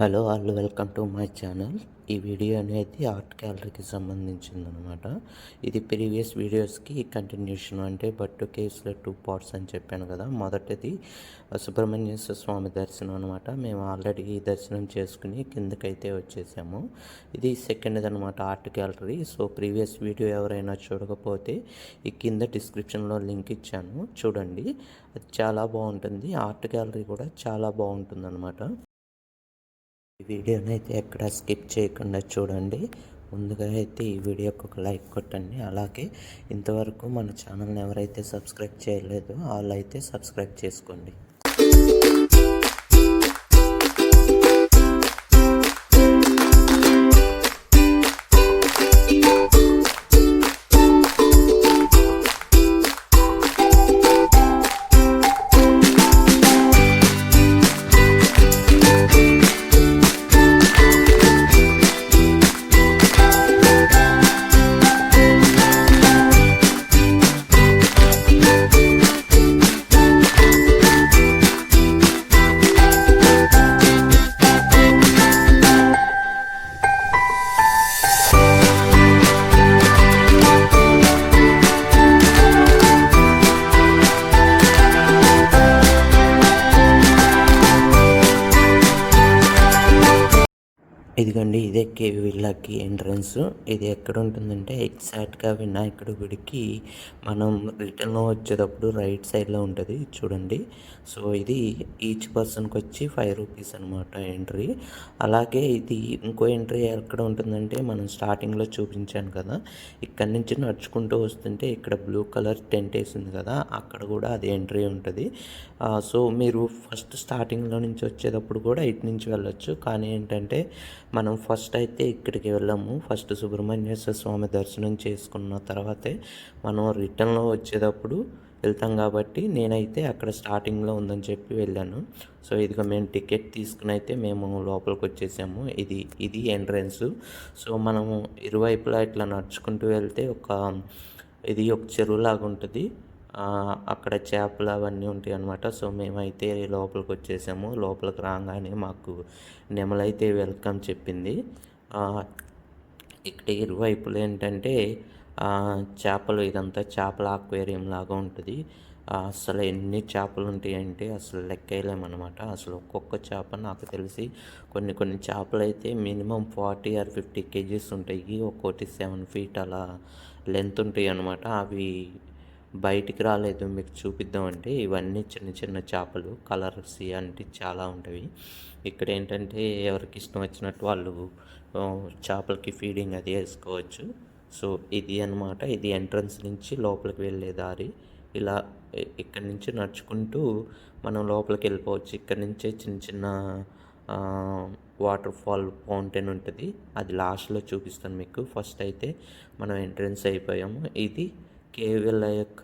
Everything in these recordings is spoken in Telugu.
Hello all welcome to my channel. ఈ వీడియో అనేది ఆర్ట్ గ్యాలరీకి సంబంధించిందనమాట. ఇది ప్రీవియస్ వీడియోస్కి కంటిన్యూషన్, అంటే బట్టు కేవ్స్లో 2 పార్ట్స్ అని చెప్పాను కదా. మొదటిది సుబ్రహ్మణ్యేశ్వర స్వామి దర్శనం అనమాట. మేము ఆల్రెడీ దర్శనం చేసుకుని కిందకైతే వచ్చేసాము. ఇది సెకండ్ది అనమాట art gallery. So previous video ఎవరైనా చూడకపోతే ఈ కింద డిస్క్రిప్షన్లో లింక్ ఇచ్చాను, చూడండి. అది చాలా బాగుంటుంది. ఆర్ట్ గ్యాలరీ కూడా చాలా బాగుంటుంది అనమాట. ఈ వీడియోని అయితే ఎక్కడ స్కిప్ చేయకుండా చూడండి. ముందుగా అయితే ఈ వీడియోకి ఒక లైక్ కొట్టండి. అలాగే ఇంతవరకు మన ఛానల్ని ఎవరైతే సబ్స్క్రైబ్ చేయలేదో వాళ్ళు అయితే సబ్స్క్రైబ్ చేసుకోండి. ఇదిగోండి, ఇదే కేవ్ విల్లాకి ఎంట్రన్స్. ఇది ఎక్కడ ఉంటుందంటే ఎగ్జాక్ట్గా వినాయకుడి గుడికి మనం రిటర్న్లో వచ్చేటప్పుడు రైట్ సైడ్లో ఉంటుంది, చూడండి. సో ఇది ఈచ్ పర్సన్కి వచ్చి 5 రూపీస్ అనమాట ఎంట్రీ. అలాగే ఇది ఇంకో ఎంట్రీ ఎక్కడ ఉంటుందంటే మనం స్టార్టింగ్లో చూపించాను కదా, ఇక్కడ నుంచి నడుచుకుంటూ వస్తుంటే ఇక్కడ బ్లూ కలర్ టెంట్ వేసింది కదా, అక్కడ కూడా అది ఎంట్రీ ఉంటుంది. సో మీరు ఫస్ట్ స్టార్టింగ్లో నుంచి వచ్చేటప్పుడు కూడా ఇటు నుంచి వెళ్ళొచ్చు. కానీ ఏంటంటే మనం ఫస్ట్ అయితే ఇక్కడికి వెళ్ళాము. ఫస్ట్ సుబ్రహ్మణ్యేశ్వర స్వామి దర్శనం చేసుకున్న తర్వాతే మనం రిటర్న్లో వచ్చేటప్పుడు వెళ్తాం. కాబట్టి నేనైతే అక్కడ స్టార్టింగ్లో ఉందని చెప్పి వెళ్ళాను. సో ఇదిగో మేము టికెట్ తీసుకుని అయితే మేము లోపలికి వచ్చేసాము. ఇది ఎంట్రన్స్. సో మనము ఇరువైపులా ఇట్లా నడుచుకుంటూ వెళ్తే ఇది ఒక చెరువులాగా ఉంటుంది. అక్కడ చేపలు అవన్నీ ఉంటాయి అన్నమాట. సో మేమైతే లోపలికి వచ్చేసాము. లోపలికి రాగానే మాకు నెమలైతే వెల్కమ్ చెప్పింది. ఇక్కడ ఇరువైపులు ఏంటంటే చేపలు, ఇదంతా చేపల అక్వేరియం లాగా ఉంటుంది. అసలు ఎన్ని చేపలు ఉంటాయంటే అసలు లెక్కేయలేమన్నమాట. అసలు ఒక్కొక్క చేప నాకు తెలిసి కొన్ని చేపలు అయితే మినిమం 40 or 50 kgs ఉంటాయి. ఒక్కోటి 7 feet అలా లెంత్ ఉంటాయి అన్నమాట. అవి బయటికి రాలేదు, మీకు చూపిద్దామంటే. ఇవన్నీ చిన్న చిన్న చేపలు, కలర్స్ అంటే చాలా ఉంటాయి. ఇక్కడ ఏంటంటే ఎవరికి ఇష్టం వచ్చినట్టు వాళ్ళు చేపలకి ఫీడింగ్ అది వేసుకోవచ్చు. సో ఇది అనమాట, ఇది ఎంట్రన్స్ నుంచి లోపలికి వెళ్ళే దారి. ఇలా ఇక్కడి నుంచి నడుచుకుంటూ మనం లోపలికి వెళ్ళిపోవచ్చు. ఇక్కడ నుంచే చిన్న చిన్న వాటర్ ఫాల్ ఫౌంటైన్ ఉంటుంది, అది లాస్ట్లో చూపిస్తాను మీకు. ఫస్ట్ అయితే మనం ఎంట్రన్స్ అయిపోయాము. ఇది కేవ్ విల్లా యొక్క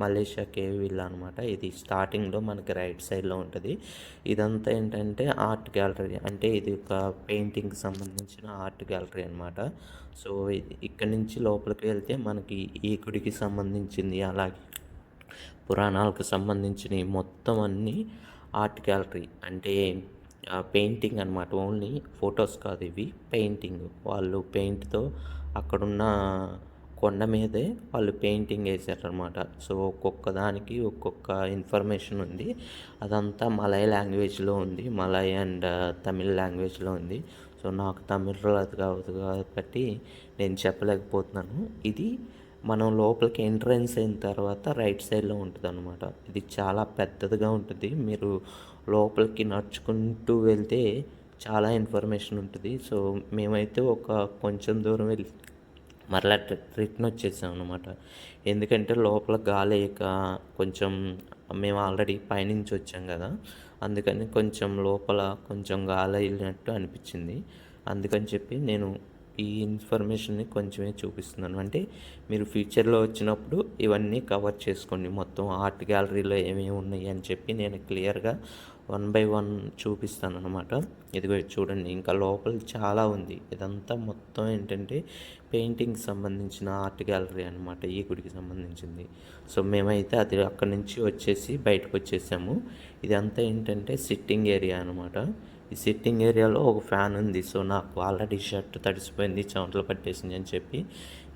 మలేషియా కేవ్ విల్లా అనమాట. ఇది స్టార్టింగ్లో మనకి రైట్ సైడ్లో ఉంటుంది. ఇదంతా ఏంటంటే ఆర్ట్ గ్యాలరీ, అంటే ఇది ఒక పెయింటింగ్కి సంబంధించిన ఆర్ట్ గ్యాలరీ అనమాట. సో ఇక్కడ నుంచి లోపలికి వెళ్తే మనకి ఈ గుడికి సంబంధించింది, అలాగే పురాణాలకు సంబంధించినవి మొత్తం అన్నీ ఆర్ట్ గ్యాలరీ. అంటే పెయింటింగ్ అనమాట. ఓన్లీ ఫొటోస్ కాదు, ఇవి పెయింటింగ్. వాళ్ళు పెయింట్తో అక్కడున్న కొండ మీదే వాళ్ళు పెయింటింగ్ వేసారనమాట. సో ఒక్కొక్క దానికి ఒక్కొక్క ఇన్ఫర్మేషన్ ఉంది. అదంతా మలయ్ లాంగ్వేజ్లో ఉంది, మలయ్ అండ్ తమిళ్ లాంగ్వేజ్లో ఉంది. సో నాకు తమిళ్ రాదు కాబట్టి నేను చెప్పలేకపోతున్నాను. ఇది మనం లోపలికి ఎంట్రన్స్ అయిన తర్వాత రైట్ సైడ్లో ఉంటుంది అనమాట. ఇది చాలా పెద్దదిగా ఉంటుంది. మీరు లోపలికి నడుచుకుంటూ వెళ్తే చాలా ఇన్ఫర్మేషన్ ఉంటుంది. సో మేమైతే కొంచెం దూరం వెళ్ళి మరలా రిటర్న్ వచ్చేసాం అనమాట. ఎందుకంటే లోపల గాలి కొంచెం, మేము ఆల్రెడీ పైనుంచి వచ్చాం కదా, అందుకని కొంచెం లోపల కొంచెం గాలి వెళ్ళినట్టు అనిపించింది. అందుకని చెప్పి నేను ఈ ఇన్ఫర్మేషన్ని కొంచెమే చూపిస్తున్నాను. అంటే మీరు ఫ్యూచర్లో వచ్చినప్పుడు ఇవన్నీ కవర్ చేసుకోండి. మొత్తం ఆర్ట్ గ్యాలరీలో ఏమేమి ఉన్నాయి అని చెప్పి నేను క్లియర్గా వన్ బై వన్ చూపిస్తాననమాట. ఇదిగో ఇది చూడండి. ఇంకా లోపల చాలా ఉంది. ఇదంతా మొత్తం ఏంటంటే పెయింటింగ్‌కి సంబంధించిన ఆర్ట్ గ్యాలరీ అనమాట. ఈ గుడికి సంబంధించింది. సో, మేమైతే అది అక్కడి నుంచి వచ్చేసి బయటకొచ్చేసాము. ఇదంతా ఏంటంటే సిట్టింగ్ ఏరియా అనమాట. ఈ సిట్టింగ్ ఏరియాలో ఒక ఫ్యాన్ ఉంది. సో, నాకు ఆల్రెడీ షర్ట్ తడిసిపోయింది, చెమటలు పట్టేసింది అని చెప్పి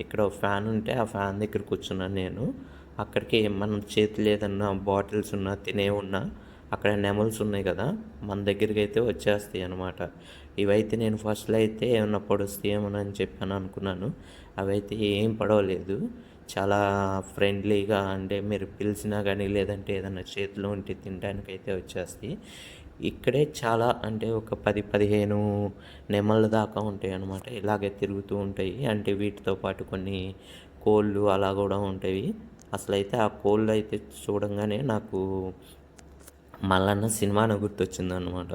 ఇక్కడ ఒక ఫ్యాన్ ఉంటే ఆ ఫ్యాన్ దగ్గర కూర్చున్నాను నేను. అక్కడికి మన చేతిలో ఏదన్నా బాటిల్స్ ఉన్నా, తినేవి ఉన్నా అక్కడ నెమల్స్ ఉన్నాయి కదా, మన దగ్గరికి అయితే వచ్చేస్తాయి అనమాట. ఇవైతే నేను ఫస్ట్లో అయితే ఏమన్నా పొడుస్తాయేమోనని చెప్పాను అనుకున్నాను. అవైతే ఏం పడవలేదు. చాలా ఫ్రెండ్లీగా, అంటే మీరు పిలిచినా కానీ లేదంటే ఏదన్నా చేతిలో ఉంటే తినడానికైతే వచ్చేస్తాయి. ఇక్కడే చాలా, అంటే ఒక 10-15 నెమళ్ళ దాకా ఉంటాయి అన్నమాట. ఇలాగే తిరుగుతూ ఉంటాయి. అంటే వీటితో పాటు కొన్ని కోళ్ళు అలా కూడా ఉంటాయి. అసలైతే ఆ కోళ్ళు అయితే చూడంగానే నాకు మల్లన్న సినిమానే గుర్తొచ్చిందనమాట.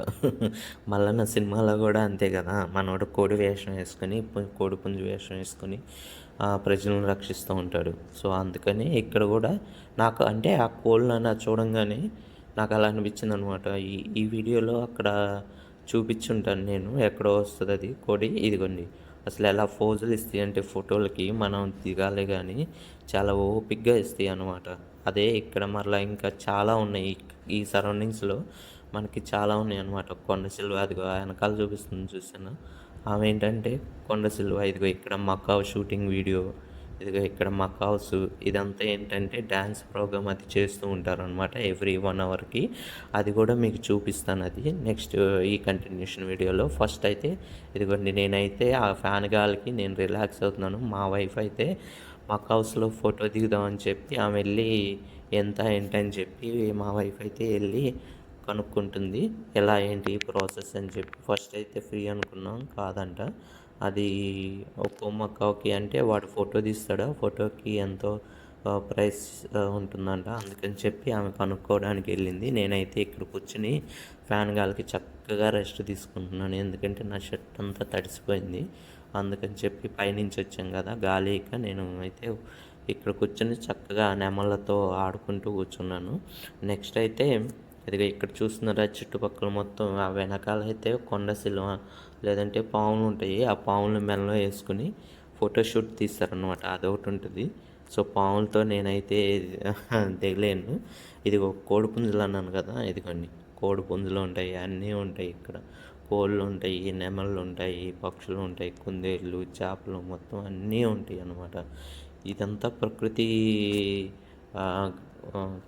మల్లన్న సినిమాలో కూడా అంతే కదా, మనోడు కోడి వేషం వేసుకొని కోడిపుంజు వేషం వేసుకొని ప్రజలను రక్షిస్తూ ఉంటాడు. సో, అందుకని ఇక్కడ కూడా నాకు, అంటే ఆ కోళ్ళని చూడంగానే నాకు అలా అనిపించింది అనమాట. ఈ ఈ వీడియోలో అక్కడ చూపించుంటాను నేను, ఎక్కడో వస్తుంది అది కోడి. ఇదిగోండి, అసలు ఎలా ఫోజులు ఇస్తాయి అంటే ఫోటోలకి మనం దిగాలి కానీ చాలా ఓపిక్గా ఇస్తాయి అనమాట. అదే ఇక్కడ మరలా ఇంకా చాలా ఉన్నాయి ఈ సరౌండింగ్స్లో, మనకి చాలా ఉన్నాయి అనమాట. కొండ సిల్వ అదిగో వెనకాల చూపిస్తుంది చూసాను, ఆమె ఏంటంటే కొండ సిల్వ. ఇదిగో ఇక్కడ మకావ్ షూటింగ్ వీడియో, ఇదిగో ఇక్కడ మకావ్స్. ఇదంతా ఏంటంటే డ్యాన్స్ ప్రోగ్రామ్ అది చేస్తూ ఉంటారనమాట ఎవ్రీ 1 అవర్కి. అది కూడా మీకు చూపిస్తాను అది నెక్స్ట్ ఈ కంటిన్యూషన్ వీడియోలో. ఫస్ట్ అయితే ఇదిగోండి, నేనైతే ఆ ఫ్యాన్ గాలికి నేను రిలాక్స్ అవుతున్నాను. మా వైఫ్ అయితే మకావ్స్లో ఫోటో దిగుదామని చెప్పి ఆమె వెళ్ళి ఎంత ఏంటని చెప్పి మా వైఫ్ అయితే వెళ్ళి కనుక్కుంటుంది, ఎలా ఏంటి ప్రాసెస్ అని చెప్పి. ఫస్ట్ అయితే ఫ్రీ అనుకున్నాం, కాదంట. అది ఒక్కో మకావ్కి అంటే వాడు ఫోటో తీస్తాడు, ఫోటోకి ఎంతో ప్రైస్ ఉంటుందంట. అందుకని చెప్పి ఆమె కనుక్కోవడానికి వెళ్ళింది. నేనైతే ఇక్కడ కూర్చుని ఫ్యాన్ గాలికి చక్కగా రెస్ట్ తీసుకుంటున్నాను, ఎందుకంటే నా షర్ట్ అంతా తడిసిపోయింది. అందుకని చెప్పి పైనుంచి వచ్చాం కదా గాలిక, నేను అయితే ఇక్కడ కూర్చొని చక్కగా నెమళ్ళతో ఆడుకుంటూ కూర్చున్నాను. నెక్స్ట్ అయితే ఇదిగో ఇక్కడ చూస్తున్నారా, చుట్టుపక్కల మొత్తం ఆ వెనకాల అయితే కొండ సిల్వ లేదంటే పాములు ఉంటాయి. ఆ పాములు మెడలో వేసుకుని ఫోటోషూట్ తీస్తారనమాట, అదొకటి ఉంటుంది. సో, పాములతో నేనైతే దిగలేను. ఇది ఒక కోడి పుంజులు అన్నాను కదా, ఇదిగోండి కోడి పుంజులు ఉంటాయి, అన్నీ ఉంటాయి ఇక్కడ. కోళ్ళు ఉంటాయి, నెమళ్ళు ఉంటాయి, పక్షులు ఉంటాయి, కుందేళ్ళు, చేపలు, మొత్తం అన్నీ ఉంటాయి అన్నమాట. ఇదంతా ప్రకృతి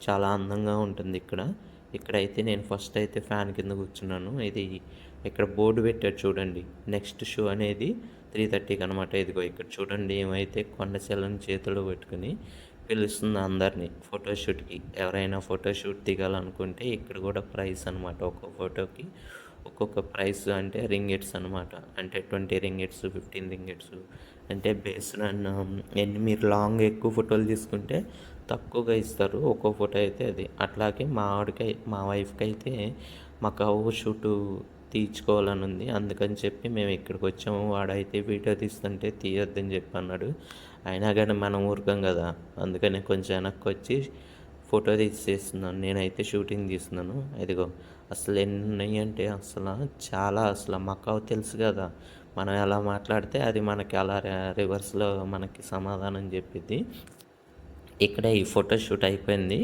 చాలా అందంగా ఉంటుంది ఇక్కడ. ఇక్కడైతే నేను ఫస్ట్ అయితే ఫ్యాన్ కింద కూర్చున్నాను. ఇది ఇక్కడ బోర్డు పెట్టాడు చూడండి, నెక్స్ట్ షో అనేది 3:30కి అనమాట. ఇదిగో ఇక్కడ చూడండి, ఏమైతే కొండచెల్లని చేతిలో పెట్టుకుని పిలుస్తుంది అందరినీ ఫోటోషూట్కి. ఎవరైనా ఫోటోషూట్ దిగాలనుకుంటే ఇక్కడ కూడా ప్రైస్ అనమాట. ఒక్కో ఫోటోకి ఒక్కొక్క ప్రైస్, అంటే రింగిట్స్ అనమాట. అంటే 20 రింగిట్స్, 15 రింగిట్స్, అంటే బేస్డ్ ఆన్ ఎన్ని మీరు లాంగ్ ఎక్కువ ఫోటోలు తీసుకుంటే తక్కువగా ఇస్తారు ఒక్కో ఫోటో అయితే. అది అట్లాగే మా వైఫ్కి అయితే మకావ్ షూటు తీయించుకోవాలని ఉంది. అందుకని చెప్పి మేము ఇక్కడికి వచ్చాము. వాడైతే వీడియో తీస్తుంటే తీయొద్దని చెప్పి అన్నాడు. అయినా కానీ మనం ఊరుకోం కదా, అందుకని కొంచెం వెనక్కి వచ్చి ఫోటో తీసేస్తున్నాను. నేనైతే షూటింగ్ తీస్తున్నాను. ఇదిగో అసలు ఎన్ని ఉన్నాయంటే అసలు చాలా, అసలు మకావ్ తెలుసు కదా, మనం ఎలా మాట్లాడితే అది మనకి అలా రివర్స్లో మనకి సమాధానం చెప్పిద్ది. ఇక్కడ ఈ ఫోటోషూట్ అయిపోయింది.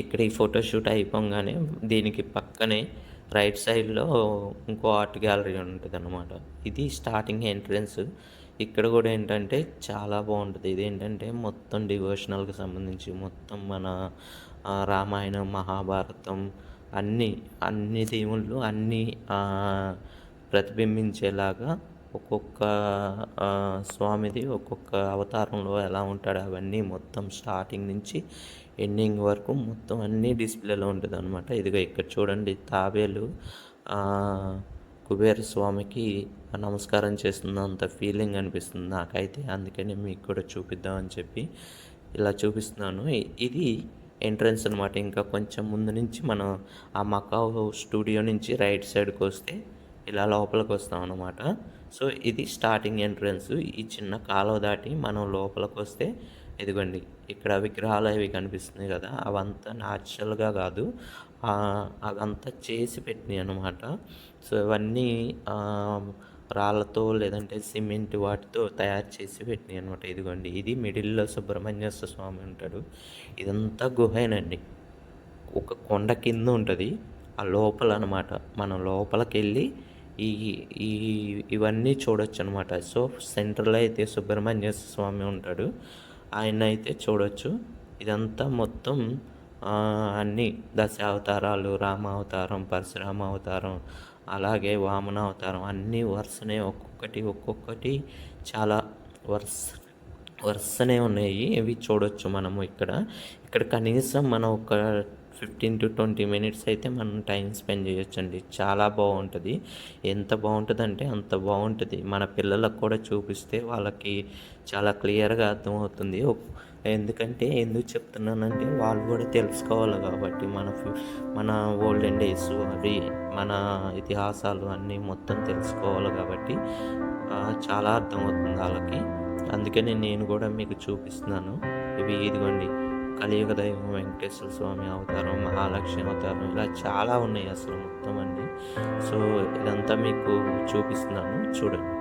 ఇక్కడ ఈ ఫోటోషూట్ అయిపోగానే దీనికి పక్కనే రైట్ సైడ్లో ఇంకో ఆర్ట్ గ్యాలరీ ఉంటుంది అనమాట. ఇది స్టార్టింగ్ ఎంట్రన్స్. ఇక్కడ కూడా ఏంటంటే చాలా బాగుంటుంది. ఇదేంటంటే మొత్తం డివోషనల్కి సంబంధించి మొత్తం మన రామాయణం, మహాభారతం, అన్ని దేవుళ్ళు అన్నీ ప్రతిబింబించేలాగా ఒక్కొక్క స్వామిది ఒక్కొక్క అవతారంలో ఎలా ఉంటాడో అవన్నీ మొత్తం స్టార్టింగ్ నుంచి ఎండింగ్ వరకు మొత్తం అన్నీ డిస్ప్లేలో ఉంటుంది అనమాట. ఇదిగో ఇక్కడ చూడండి, తాబేలు కుబేర స్వామికి నమస్కారం చేస్తున్నంత ఫీలింగ్ అనిపిస్తుంది నాకైతే. అందుకని మీకు కూడా చూపిద్దామని చెప్పి ఇలా చూపిస్తున్నాను. ఇది ఎంట్రన్స్ అనమాట. ఇంకా కొంచెం ముందు నుంచి మనం ఆ మకావ్ స్టూడియో నుంచి రైట్ సైడ్కి వస్తే ఇలా లోపలికి వస్తాం అనమాట. సో, ఇది స్టార్టింగ్ ఎంట్రన్స్. ఈ చిన్న కాలువ దాటి మనం లోపలికి వస్తే ఇదిగోండి ఇక్కడ విగ్రహాలు అవి కనిపిస్తున్నాయి కదా, అవంతా న్యాచురల్గా కాదు, అదంతా చేసి పెట్టినాయి అనమాట. సో ఇవన్నీ రాళ్ళతో లేదంటే సిమెంట్ వాటితో తయారు చేసి పెట్టినాయి అనమాట. ఇదిగోండి, ఇది మిడిల్‌లో సుబ్రహ్మణ్యేశ్వర స్వామి ఉంటాడు. ఇదంతా గుహేనండి. ఒక కొండ కింద ఉంటుంది. ఆ లోపల అనమాట. మనం లోపలికెళ్ళి ఈ ఈ ఇవన్నీ చూడొచ్చు అనమాట. సో సెంటర్‌లో అయితే సుబ్రహ్మణ్యేశ్వర స్వామి ఉంటాడు. ఆయన్నయితే చూడొచ్చు. ఇదంతా మొత్తం అన్నీ దశావతారాలు, రామావతారం, పరశురామ అవతారం, అలాగే వామన అవతారం అన్నీ వరుసనే ఒక్కొక్కటి చాలా వరుస వరుసనే ఉన్నాయి. ఇవి చూడొచ్చు మనము ఇక్కడ. ఇక్కడ కనీసం మనం ఒక 15-20 మినిట్స్ అయితే మనం టైం స్పెండ్ చేయొచ్చండి. చాలా బాగుంటుంది. ఎంత బాగుంటుందంటే అంత బాగుంటుంది. మన పిల్లలకు కూడా చూపిస్తే వాళ్ళకి చాలా క్లియర్గా అర్థమవుతుంది. ఎందుకంటే ఎందుకు చెప్తున్నానంటే వాళ్ళు కూడా తెలుసుకోవాలి కాబట్టి మన ఓల్డెన్ డేస్ అవి మన ఇతిహాసాలు అన్నీ మొత్తం తెలుసుకోవాలి కాబట్టి చాలా అర్థమవుతుంది వాళ్ళకి. అందుకని నేను కూడా మీకు చూపిస్తున్నాను. ఇదిగోండి, కలియుగ దైవం వెంకటేశ్వర స్వామి అవతారం, మహాలక్ష్మి అవతారం, ఇలా చాలా ఉన్నాయి అసలు మొత్తం అండి. సో ఇదంతా మీకు చూపిస్తున్నాను, చూడండి.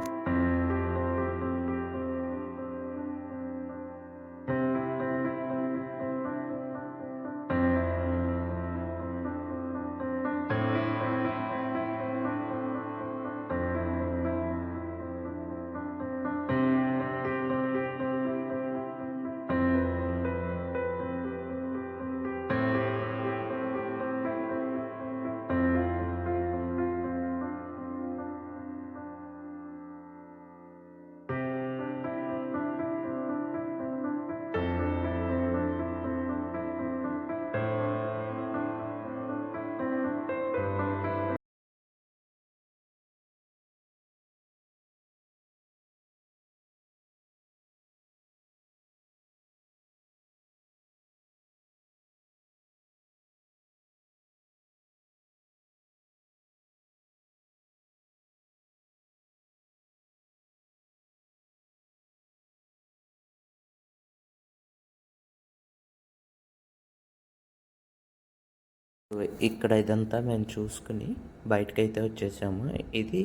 ఇక్కడ ఇదంతా మేము చూసుకుని బయటకైతే వచ్చేసాము. ఇది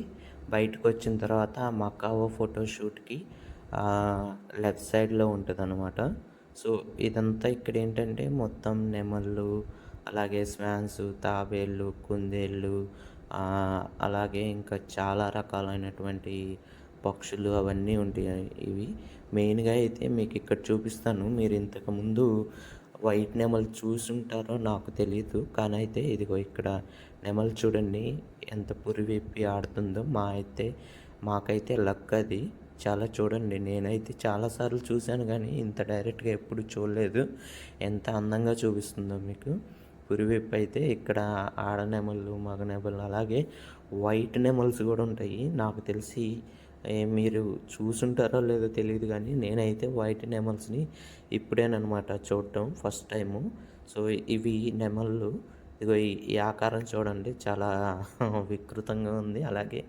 బయటకు వచ్చిన తర్వాత మకావో ఫోటోషూట్కి లెఫ్ట్ సైడ్లో ఉంటుంది అనమాట. సో ఇదంతా ఇక్కడ ఏంటంటే మొత్తం నెమళ్ళు, అలాగే స్వాన్స్, తాబేళ్ళు, కుందేళ్ళు, అలాగే ఇంకా చాలా రకాలైనటువంటి పక్షులు అవన్నీ ఉంటాయి. ఇవి మెయిన్గా అయితే మీకు ఇక్కడ చూపిస్తాను. మీరు ఇంతకుముందు వైట్ నెమలు చూసుంటారో నాకు తెలియదు, కానీ అయితే ఇదిగో ఇక్కడ నెమలు చూడండి ఎంత పురి విప్పి ఆడుతుందో. మాకైతే లక్ అది. చాలా చూడండి, నేనైతే చాలాసార్లు చూశాను కానీ ఇంత డైరెక్ట్గా ఎప్పుడు చూడలేదు. ఎంత అందంగా చూపిస్తుందో మీకు. పురివిప్పు అయితే ఇక్కడ ఆడ నెమళ్ళు, మగ నెమళ్ళు, అలాగే వైట్ నెమల్స్ కూడా ఉంటాయి. నాకు తెలిసి మీరు చూసుంటారో లేదో తెలియదు కానీ నేనైతే వైట్ నెమల్స్ని ఇప్పుడేనమాట చూడటం ఫస్ట్ టైము. సో ఇవి నెమళ్ళు. ఇదిగో ఈ ఆకారం చూడండి, చాలా వికృతంగా ఉంది. అలాగే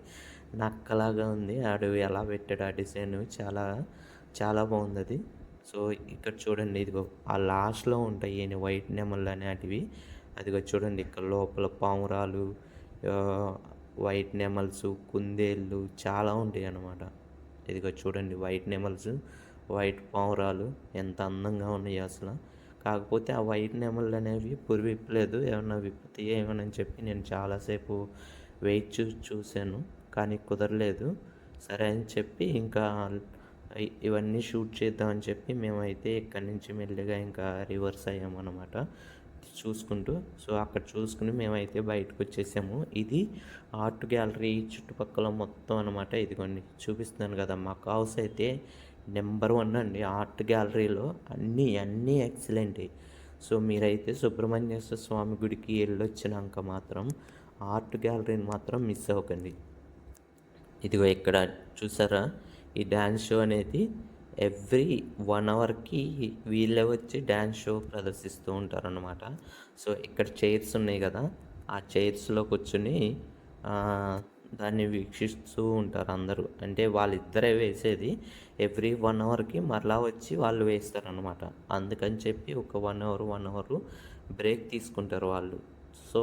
నక్కలాగా ఉంది. ఆడు ఎలా పెట్టాడు ఆ డిజైన్, చాలా చాలా బాగుంది అది. సో ఇక్కడ చూడండి, ఇదిగో ఆ లాస్ట్లో ఉంటాయి వైట్ నెమళ్ళు అనేటివి. అదిగో చూడండి, ఇక్కడ లోపల పావురాలు, వైట్ నెమల్స్, కుందేళ్ళు చాలా ఉంటాయి అన్నమాట. ఇదిగో చూడండి, వైట్ నెమల్స్, వైట్ పావురాలు ఎంత అందంగా ఉన్నాయి అసలు. కాకపోతే ఆ వైట్ నెమళ్ళు అనేవి పురి విప్పలేదు. ఏమన్నా విప్పుతాయి ఏమని చెప్పి నేను చాలాసేపు వెయిట్ చూశాను, కానీ కుదరలేదు. సరే అని చెప్పి ఇంకా ఇవన్నీ షూట్ చేద్దామని చెప్పి మేమైతే ఇక్కడి నుంచి మెల్లిగా ఇంకా రివర్స్ అయ్యామన్నమాట చూసుకుంటూ. సో అక్కడ చూసుకుని మేమైతే బయటకు వచ్చేసాము. ఇది ఆర్ట్ గ్యాలరీ చుట్టుపక్కల మొత్తం అనమాట. ఇదిగోండి చూపిస్తున్నాను కదా, మా హౌస్ అయితే నెంబర్ 1 అండి ఆర్ట్ గ్యాలరీలో. అన్నీ ఎక్సలెంట్. సో మీరైతే సుబ్రహ్మణ్యేశ్వర స్వామి గుడికి వెళ్ళొచ్చినాక మాత్రం ఆర్ట్ గ్యాలరీని మాత్రం మిస్ అవ్వకండి. ఇదిగో ఇక్కడ చూసారా, ఈ డ్యాన్స్ షో అనేది ఎవ్రీ 1 అవర్కి వీళ్ళే వచ్చి డ్యాన్స్ షో ప్రదర్శిస్తూ ఉంటారనమాట. సో ఇక్కడ చైర్స్ ఉన్నాయి కదా, ఆ చైర్స్లో కూర్చుని దాన్ని వీక్షిస్తూ ఉంటారు అందరూ. అంటే వాళ్ళిద్దరే వేసేది. ఎవ్రీ 1 అవర్కి మరలా వచ్చి వాళ్ళు వేస్తారనమాట. అందుకని చెప్పి ఒక 1 అవర్ బ్రేక్ తీసుకుంటారు వాళ్ళు. సో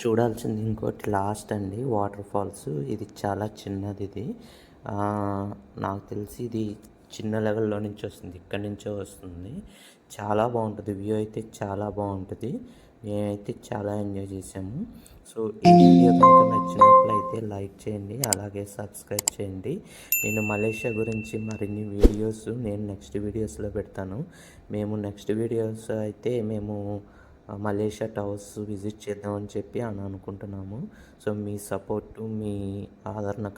చూడాల్సింది ఇంకోటి లాస్ట్ అండి, వాటర్ ఫాల్స్. ఇది చాలా చిన్నది. ఇది నాకు తెలిసి ఇది చిన్న లెవెల్లో నుంచి వస్తుంది, ఇక్కడి నుంచే వస్తుంది. చాలా బాగుంటుంది, వ్యూ అయితే చాలా బాగుంటుంది. మేమైతే చాలా ఎంజాయ్ చేసాము. సో ఈ వీడియో కనుక నచ్చినట్లయితే లైక్ చేయండి, అలాగే సబ్స్క్రైబ్ చేయండి. నేను మలేషియా గురించి మరిన్ని వీడియోస్ నేను నెక్స్ట్ వీడియోస్లో పెడతాను. మేము నెక్స్ట్ వీడియోస్ అయితే మేము మలేషియా టవర్స్ విజిట్ చేద్దామని చెప్పి అనుకుంటున్నాము. సో మీ సపోర్టు, మీ ఆదరణ